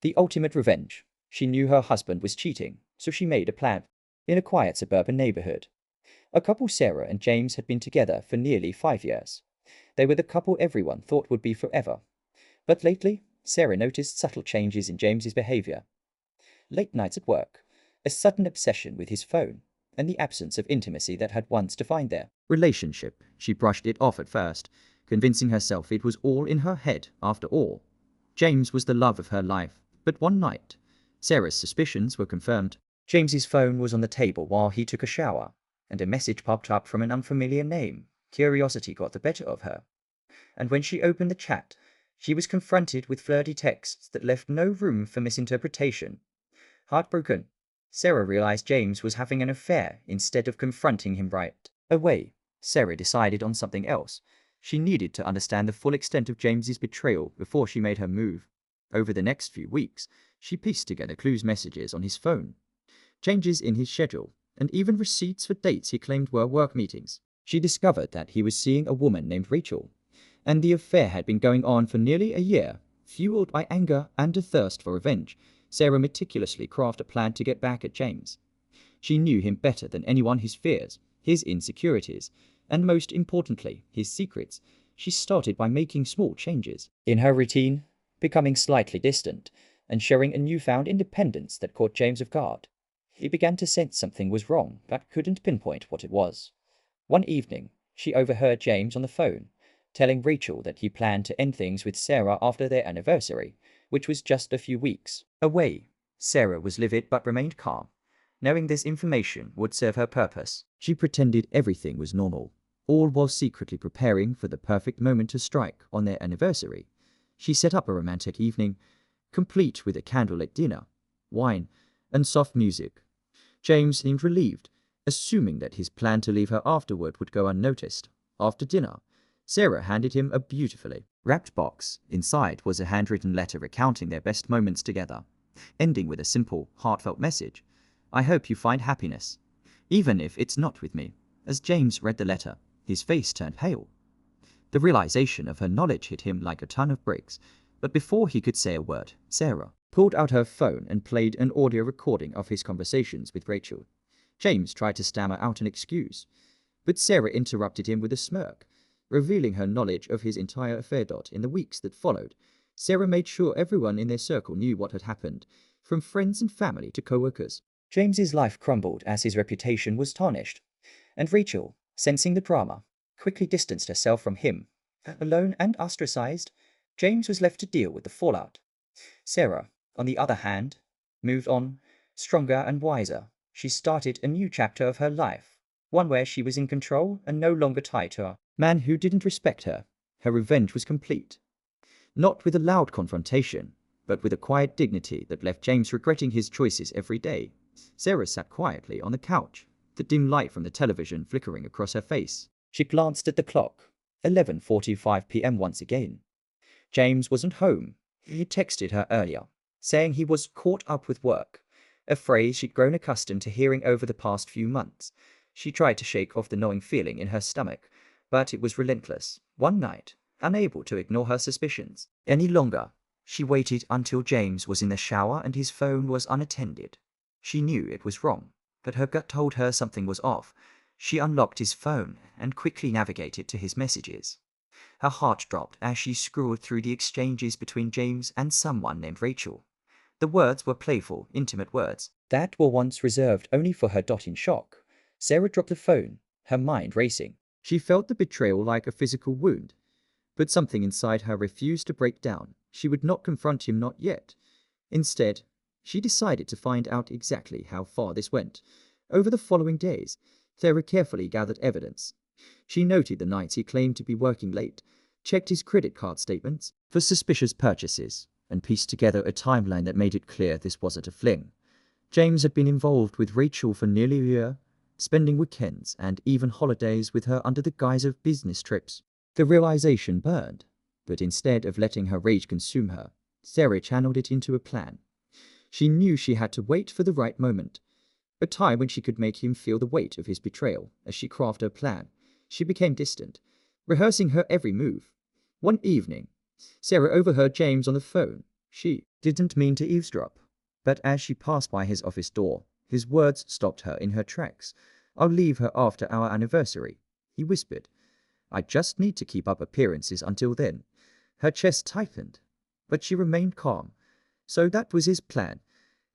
The ultimate revenge. She knew her husband was cheating, so she made a plan. In a quiet suburban neighborhood, a couple, Sarah and James, had been together for nearly 5 years. They were the couple everyone thought would be forever. But lately, Sarah noticed subtle changes in James's behavior. Late nights at work, a sudden obsession with his phone, and the absence of intimacy that had once defined their relationship. She brushed it off at first, convincing herself it was all in her head after all. James was the love of her life, but one night, Sarah's suspicions were confirmed. James's phone was on the table while he took a shower, and a message popped up from an unfamiliar name. Curiosity got the better of her, and when she opened the chat, she was confronted with flirty texts that left no room for misinterpretation. Heartbroken, Sarah realized James was having an affair instead of confronting him right away. Sarah decided on something else. She needed to understand the full extent of James's betrayal before she made her move. Over the next few weeks, she pieced together clues, messages on his phone, changes in his schedule, and even receipts for dates he claimed were work meetings. She discovered that he was seeing a woman named Rachel, and the affair had been going on for nearly a year. Fueled by anger and a thirst for revenge, Sarah meticulously crafted a plan to get back at James. She knew him better than anyone, his fears, his insecurities, and most importantly, his secrets. She started by making small changes in her routine, becoming slightly distant, and showing a newfound independence that caught James off guard. He began to sense something was wrong, but couldn't pinpoint what it was. One evening, she overheard James on the phone, telling Rachel that he planned to end things with Sarah after their anniversary, which was just a few weeks away. Sarah was livid but remained calm, knowing this information would serve her purpose. She pretended everything was normal, all while secretly preparing for the perfect moment to strike on their anniversary. She set up a romantic evening, complete with a candlelit dinner, wine, and soft music. James seemed relieved, assuming that his plan to leave her afterward would go unnoticed. After dinner, Sarah handed him a beautifully wrapped box. Inside was a handwritten letter recounting their best moments together, ending with a simple, heartfelt message. "I hope you find happiness, even if it's not with me." As James read the letter, his face turned pale. The realization of her knowledge hit him like a ton of bricks, but before he could say a word, Sarah pulled out her phone and played an audio recording of his conversations with Rachel. James tried to stammer out an excuse, but Sarah interrupted him with a smirk, revealing her knowledge of his entire affair. In the weeks that followed, Sarah made sure everyone in their circle knew what had happened, from friends and family to co-workers. James's life crumbled as his reputation was tarnished, and Rachel, sensing the drama, quickly distanced herself from him. Alone and ostracized, James was left to deal with the fallout. Sarah, on the other hand, moved on, stronger and wiser. She started a new chapter of her life, one where she was in control and no longer tied to a man who didn't respect her. Her revenge was complete, not with a loud confrontation, but with a quiet dignity that left James regretting his choices every day. Sarah sat quietly on the couch, the dim light from the television flickering across her face. She glanced at the clock. 11:45 p.m. once again. James wasn't home. He texted her earlier, saying he was caught up with work, a phrase she'd grown accustomed to hearing over the past few months. She tried to shake off the gnawing feeling in her stomach, but it was relentless. One night, unable to ignore her suspicions any longer, she waited until James was in the shower and his phone was unattended. She knew it was wrong, but her gut told her something was off. She unlocked his phone and quickly navigated to his messages. Her heart dropped as she scrolled through the exchanges between James and someone named Rachel. The words were playful, intimate words that were once reserved only for her. In shock, Sarah dropped the phone, her mind racing. She felt the betrayal like a physical wound, but something inside her refused to break down. She would not confront him, not yet. Instead, she decided to find out exactly how far this went. Over the following days, Sarah carefully gathered evidence. She noted the nights he claimed to be working late, checked his credit card statements for suspicious purchases, and pieced together a timeline that made it clear this wasn't a fling. James had been involved with Rachel for nearly a year, spending weekends and even holidays with her under the guise of business trips. The realization burned, but instead of letting her rage consume her, Sarah channeled it into a plan. She knew she had to wait for the right moment, a time when she could make him feel the weight of his betrayal. As she crafted her plan, she became distant, rehearsing her every move. One evening, Sarah overheard James on the phone, She didn't mean to eavesdrop, but as she passed by his office door, his words stopped her in her tracks. "I'll leave her after our anniversary," he whispered. "I just need to keep up appearances until then." Her chest tightened, but she remained calm. So that was his plan.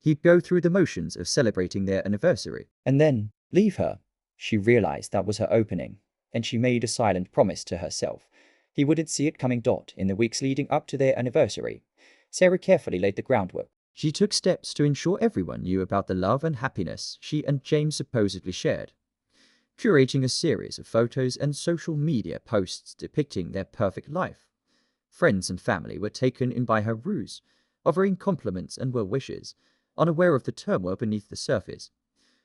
He'd go through the motions of celebrating their anniversary, and then leave her. She realized that was her opening, and she made a silent promise to herself. He wouldn't see it coming. In the weeks leading up to their anniversary, Sarah carefully laid the groundwork. She took steps to ensure everyone knew about the love and happiness she and James supposedly shared, curating a series of photos and social media posts depicting their perfect life. Friends and family were taken in by her ruse, offering compliments and well wishes, unaware of the turmoil beneath the surface.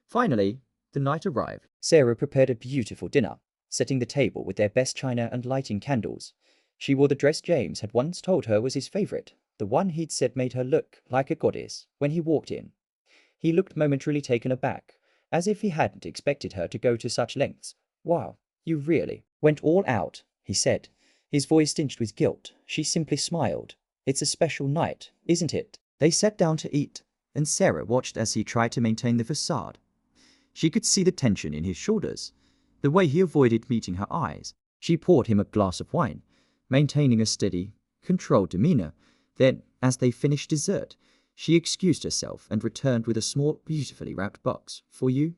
Finally, the night arrived. Sarah prepared a beautiful dinner, setting the table with their best china and lighting candles. She wore the dress James had once told her was his favorite, the one he'd said made her look like a goddess when he walked in. He looked momentarily taken aback, as if he hadn't expected her to go to such lengths. "Wow, you really went all out," he said, his voice tinged with guilt. She simply smiled. "It's a special night, isn't it?" They sat down to eat, and Sarah watched as he tried to maintain the facade. She could see the tension in his shoulders, the way he avoided meeting her eyes. She poured him a glass of wine, maintaining a steady, controlled demeanor. Then, as they finished dessert, she excused herself and returned with a small, beautifully wrapped box. "For you,"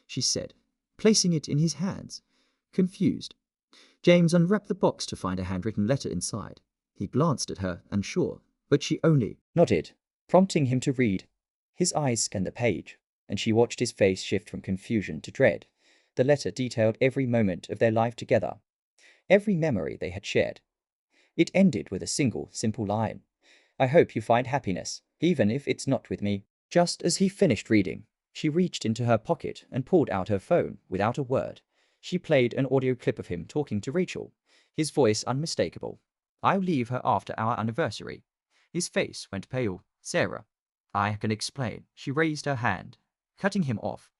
she said, placing it in his hands. Confused, James unwrapped the box to find a handwritten letter inside. He glanced at her, unsure, but she only nodded, prompting him to read. His eyes scanned the page, and she watched his face shift from confusion to dread. The letter detailed every moment of their life together, every memory they had shared. It ended with a single, simple line: "I hope you find happiness, even if it's not with me." Just as he finished reading, she reached into her pocket and pulled out her phone without a word. She played an audio clip of him talking to Rachel, his voice unmistakable. "I'll leave her after our anniversary." His face went pale. "Sarah, I can explain." She raised her hand, cutting him off.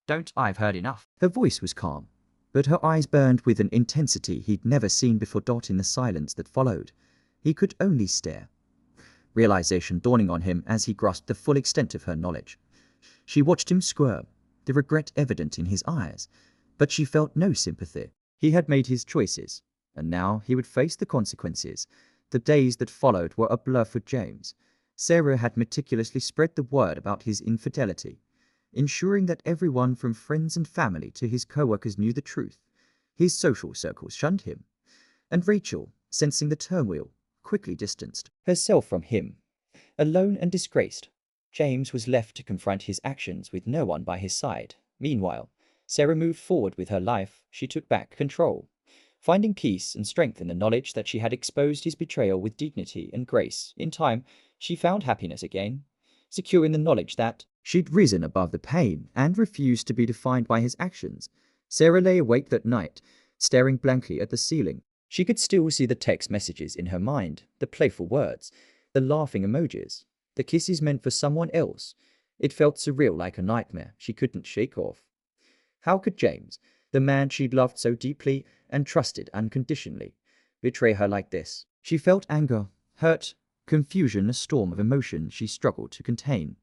"Don't, I've heard enough." Her voice was calm, but her eyes burned with an intensity he'd never seen before. In the silence that followed, he could only stare, realization dawning on him as he grasped the full extent of her knowledge. She watched him squirm, the regret evident in his eyes, but she felt no sympathy. He had made his choices, and now he would face the consequences. The days that followed were a blur for James. Sarah had meticulously spread the word about his infidelity, ensuring that everyone from friends and family to his co-workers knew the truth. His social circles shunned him, and Rachel, sensing the turmoil, quickly distanced herself from him. Alone and disgraced, James was left to confront his actions with no one by his side. Meanwhile, Sarah moved forward with her life. She took back control, finding peace and strength in the knowledge that she had exposed his betrayal with dignity and grace. In time, she found happiness again, secure in the knowledge that she'd risen above the pain and refused to be defined by his actions. Sarah lay awake that night, staring blankly at the ceiling. She could still see the text messages in her mind, the playful words, the laughing emojis, the kisses meant for someone else. It felt surreal, like a nightmare she couldn't shake off. How could James, the man she'd loved so deeply and trusted unconditionally, betray her like this? She felt anger, hurt, confusion, a storm of emotion she struggled to contain.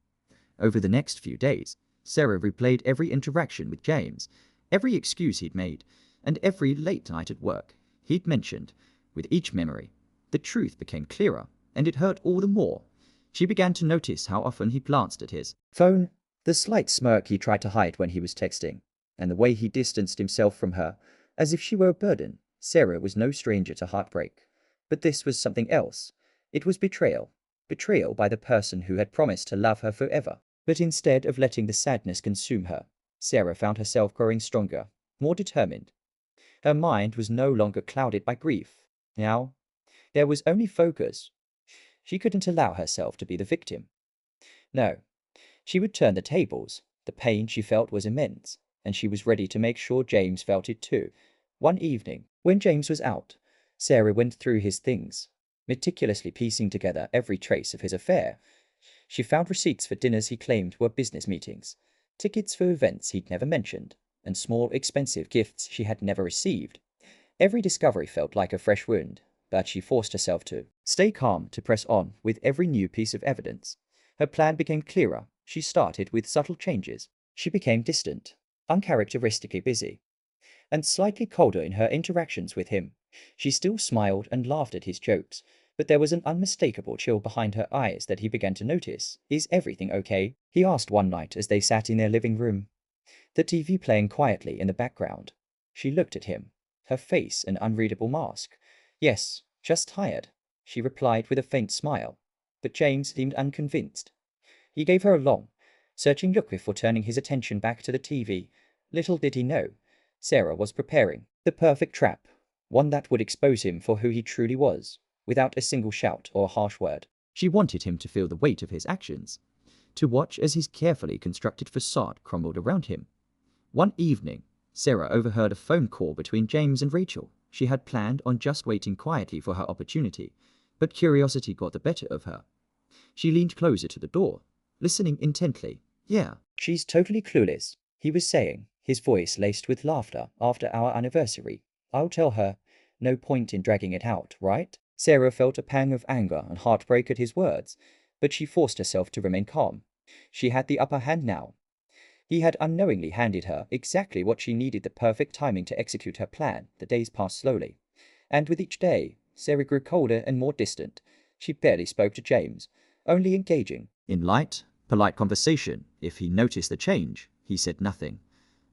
Over the next few days, Sarah replayed every interaction with James, every excuse he'd made, and every late night at work he'd mentioned. With each memory, the truth became clearer, and it hurt all the more. She began to notice how often he glanced at his phone, the slight smirk he tried to hide when he was texting, and the way he distanced himself from her, as if she were a burden. Sarah was no stranger to heartbreak, but this was something else. It was betrayal. Betrayal by the person who had promised to love her forever. But instead of letting the sadness consume her, Sarah found herself growing stronger, more determined. Her mind was no longer clouded by grief. Now, there was only focus. She couldn't allow herself to be the victim. No, she would turn the tables. The pain she felt was immense, and she was ready to make sure James felt it too. One evening, when James was out, Sarah went through his things, meticulously piecing together every trace of his affair. She found receipts for dinners he claimed were business meetings, tickets for events he'd never mentioned, and small, expensive gifts she had never received. Every discovery felt like a fresh wound, but she forced herself to stay calm, to press on with every new piece of evidence. Her plan became clearer. She started with subtle changes. She became distant, uncharacteristically busy, and slightly colder in her interactions with him. She still smiled and laughed at his jokes, but there was an unmistakable chill behind her eyes that he began to notice. "Is everything okay?" he asked one night as they sat in their living room, the TV playing quietly in the background. She looked at him, her face an unreadable mask. "Yes, just tired," she replied with a faint smile. But James seemed unconvinced. He gave her a long, searching look before turning his attention back to the TV. Little did he know, Sarah was preparing the perfect trap, one that would expose him for who he truly was, without a single shout or harsh word. She wanted him to feel the weight of his actions, to watch as his carefully constructed facade crumbled around him. One evening, Sarah overheard a phone call between James and Rachel. She had planned on just waiting quietly for her opportunity, but curiosity got the better of her. She leaned closer to the door, listening intently. "Yeah, she's totally clueless," he was saying, his voice laced with laughter. "After our anniversary, I'll tell her. No point in dragging it out, right?" Sarah felt a pang of anger and heartbreak at his words, but she forced herself to remain calm. She had the upper hand now. He had unknowingly handed her exactly what she needed, the perfect timing to execute her plan. The days passed slowly, and with each day, Sarah grew colder and more distant. She barely spoke to James, only engaging in light, polite conversation. If he noticed the change, he said nothing,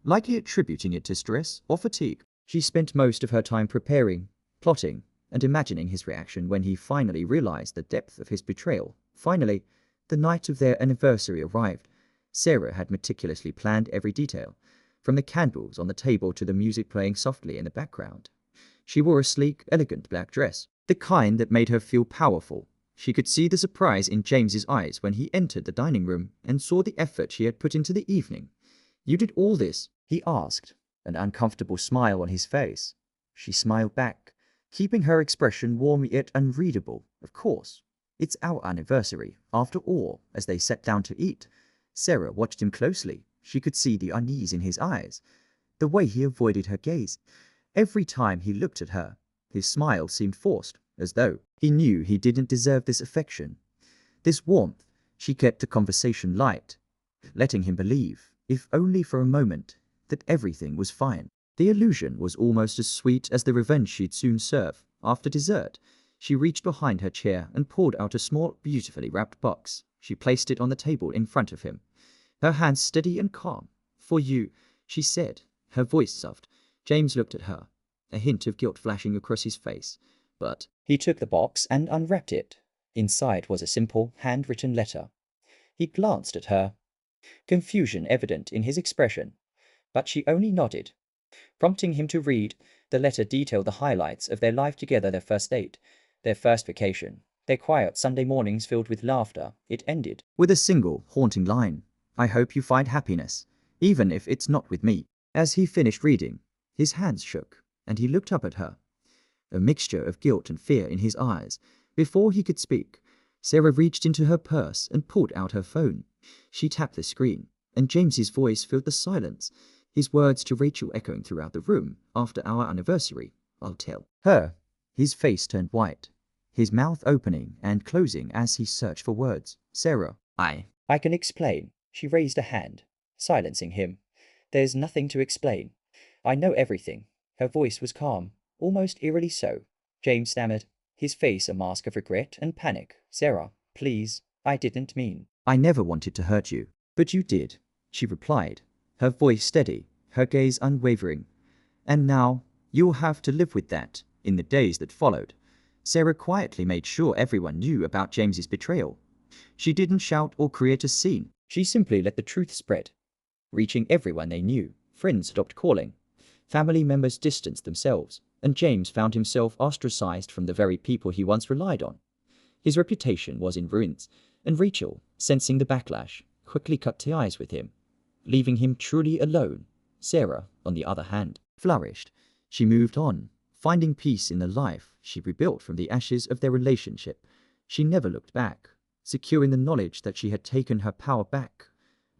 likely attributing it to stress or fatigue. She spent most of her time preparing, plotting, and imagining his reaction when he finally realized the depth of his betrayal. Finally, the night of their anniversary arrived. Sarah had meticulously planned every detail, from the candles on the table to the music playing softly in the background. She wore a sleek, elegant black dress, the kind that made her feel powerful. She could see the surprise in James's eyes when he entered the dining room and saw the effort she had put into the evening. "You did all this?" he asked, an uncomfortable smile on his face. She smiled back, keeping her expression warm yet unreadable. "Of course. It's our anniversary, after all." As they sat down to eat, Sarah watched him closely. She could see the unease in his eyes, the way he avoided her gaze. Every time he looked at her, his smile seemed forced, as though he knew he didn't deserve this affection, this warmth. She kept the conversation light, letting him believe, if only for a moment, that everything was fine. The illusion was almost as sweet as the revenge she'd soon serve. After dessert, she reached behind her chair and pulled out a small, beautifully wrapped box. She placed it on the table in front of him, her hands steady and calm. "For you," she said, her voice soft. James looked at her, a hint of guilt flashing across his face, but he took the box and unwrapped it. Inside was a simple, handwritten letter. He glanced at her, confusion evident in his expression, but she only nodded, prompting him to read. The letter detailed the highlights of their life together: their first date, their first vacation, their quiet Sunday mornings filled with laughter. It ended with a single, haunting line: "I hope you find happiness, even if it's not with me." As he finished reading, his hands shook, and he looked up at her, a mixture of guilt and fear in his eyes. Before he could speak, Sarah reached into her purse and pulled out her phone. She tapped the screen, and James's voice filled the silence, his words to Rachel echoing throughout the room. "After our anniversary, I'll tell her." His face turned white, his mouth opening and closing as he searched for words. "Sarah, I can explain." She raised a hand, silencing him. "There's nothing to explain. I know everything." Her voice was calm, almost eerily so. James stammered, his face a mask of regret and panic. "Sarah, please, I didn't mean." "I never wanted to hurt you." "But you did," she replied, her voice steady, her gaze unwavering. "And now, you'll have to live with that." In the days that followed, Sarah quietly made sure everyone knew about James's betrayal. She didn't shout or create a scene. She simply let the truth spread, reaching everyone they knew. Friends stopped calling, family members distanced themselves, and James found himself ostracized from the very people he once relied on. His reputation was in ruins, and Rachel, sensing the backlash, quickly cut ties with him, leaving him truly alone. Sarah, on the other hand, flourished. She moved on, finding peace in the life she rebuilt from the ashes of their relationship. She never looked back, secure in the knowledge that she had taken her power back,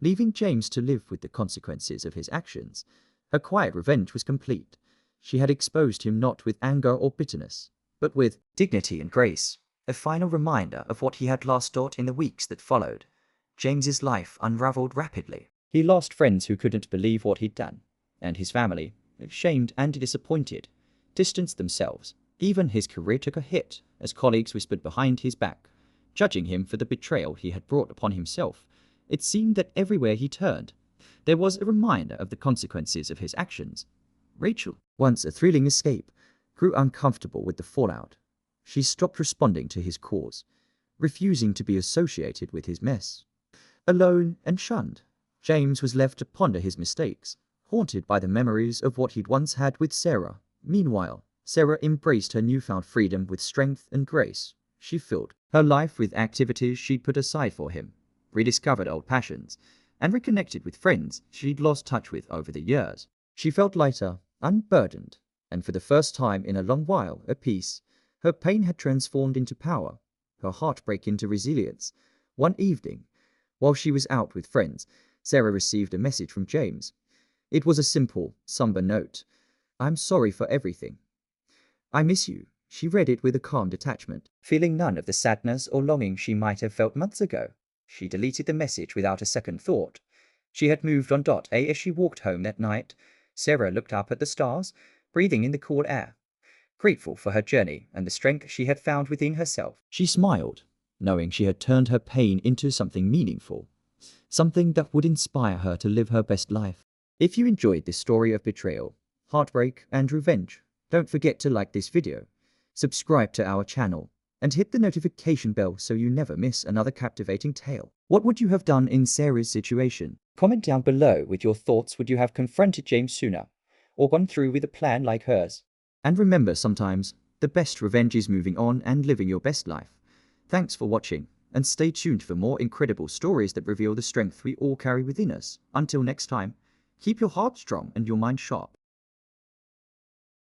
leaving James to live with the consequences of his actions. Her quiet revenge was complete. She had exposed him not with anger or bitterness, but with dignity and grace. A final reminder of what he had last taught in the weeks that followed. James's life unraveled rapidly. He lost friends who couldn't believe what he'd done, and his family, shamed and disappointed, distanced themselves. Even his career took a hit as colleagues whispered behind his back, judging him for the betrayal he had brought upon himself. It seemed that everywhere he turned, there was a reminder of the consequences of his actions. Rachel, once a thrilling escape, grew uncomfortable with the fallout. She stopped responding to his calls, refusing to be associated with his mess. Alone and shunned, James was left to ponder his mistakes, haunted by the memories of what he'd once had with Sarah. Meanwhile, Sarah embraced her newfound freedom with strength and grace. She filled her life with activities she'd put aside for him, rediscovered old passions, and reconnected with friends she'd lost touch with over the years. She felt lighter, unburdened, and for the first time in a long while at peace. Her pain had transformed into power, her heartbreak into resilience. One evening, while she was out with friends, Sarah received a message from James. It was a simple, somber note. "I'm sorry for everything. I miss you." She read it with a calm detachment, feeling none of the sadness or longing she might have felt months ago. She deleted the message without a second thought. She had moved on. As she walked home that night, Sarah looked up at the stars, breathing in the cool air, grateful for her journey and the strength she had found within herself. She smiled, knowing she had turned her pain into something meaningful, something that would inspire her to live her best life. If you enjoyed this story of betrayal, heartbreak, and revenge, don't forget to like this video, subscribe to our channel, and hit the notification bell so you never miss another captivating tale. What would you have done in Sarah's situation? Comment down below with your thoughts. Would you have confronted James sooner, or gone through with a plan like hers? And remember, sometimes the best revenge is moving on and living your best life. Thanks for watching, and stay tuned for more incredible stories that reveal the strength we all carry within us. Until next time, keep your heart strong and your mind sharp.